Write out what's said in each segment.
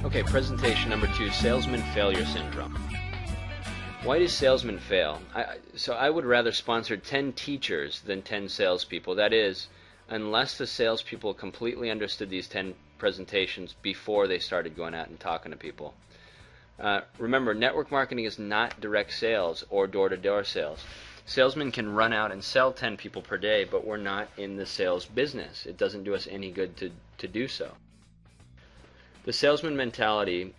Okay, presentation number 2, salesman failure syndrome. Why do salesmen fail? So I would rather sponsor 10 teachers than 10 salespeople. That is, unless the salespeople completely understood these 10 presentations before they started going out and talking to people. Remember, network marketing is not direct sales or door-to-door sales. Salesmen can run out and sell 10 people per day, but we're not in the sales business. It doesn't do us any good to do so. The salesman mentality,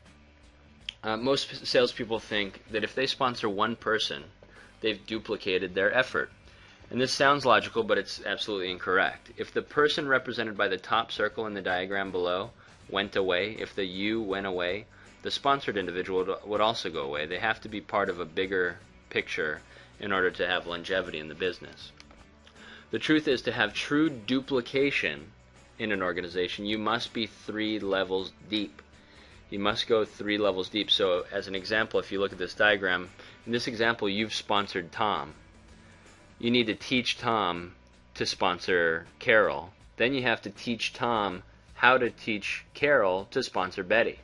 most salespeople think that if they sponsor one person, they've duplicated their effort. And this sounds logical, but it's absolutely incorrect. If the person represented by the top circle in the diagram below went away, if the you went away, the sponsored individual would also go away. They have to be part of a bigger picture in order to have longevity in the business. The truth is, to have true duplication in an organization, you must be 3 levels deep. You must go 3 levels deep. So as an example, if you look at this diagram, in this example you've sponsored Tom. You need to teach Tom to sponsor Carol. Then you have to teach Tom how to teach Carol to sponsor Betty.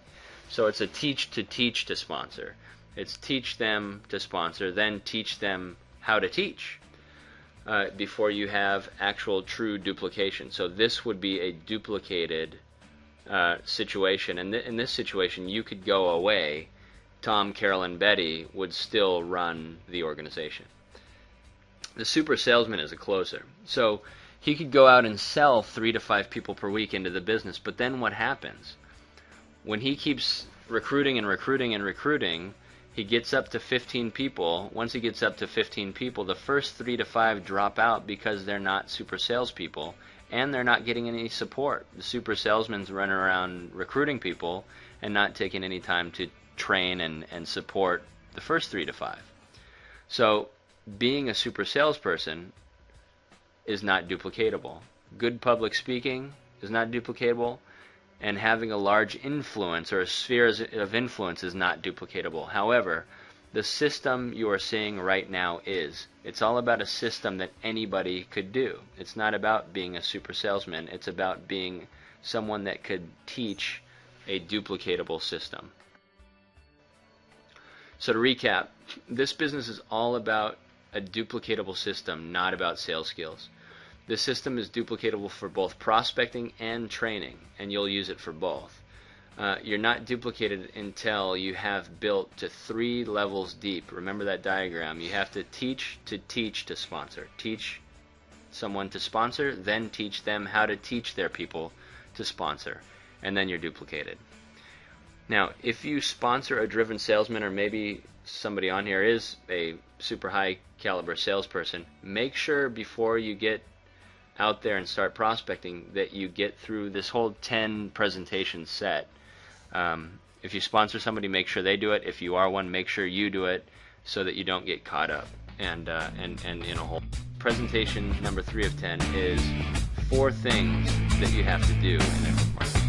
So it's a teach to sponsor. It's teach them to sponsor, then teach them how to teach. Before you have actual true duplication. So this would be a duplicated situation. And in this situation, you could go away. Tom, Carol, and Betty would still run the organization. The super salesman is a closer. So he could go out and sell 3 to 5 people per week into the business. But then what happens? When he keeps recruiting and recruiting and recruiting, he gets up to 15 people. Once he gets up to 15 people, the first 3 to 5 drop out because they're not super salespeople and they're not getting any support. The super salesman's running around recruiting people and not taking any time to train and support the first 3 to 5. So being a super salesperson is not duplicatable. Good public speaking is not duplicatable. And having a large influence or a sphere of influence is not duplicatable. However, the system you are seeing right now is. It's all about a system that anybody could do. It's not about being a super salesman. It's about being someone that could teach a duplicatable system. So to recap, this business is all about a duplicatable system, not about sales skills. This system is duplicatable for both prospecting and training, and you'll use it for both. You're not duplicated until you have built to 3 levels deep. Remember that diagram. You have to teach to sponsor. Teach someone to sponsor, then teach them how to teach their people to sponsor, and then you're duplicated. Now, if you sponsor a driven salesman, or maybe somebody on here is a super high caliber salesperson, make sure before you get out there and start prospecting that you get through this whole 10 presentation set. If you sponsor somebody, make sure they do it. If you are one, make sure you do it so that you don't get caught up and in a hole. Presentation number 3 of 10 is 4 things that you have to do in network marketing.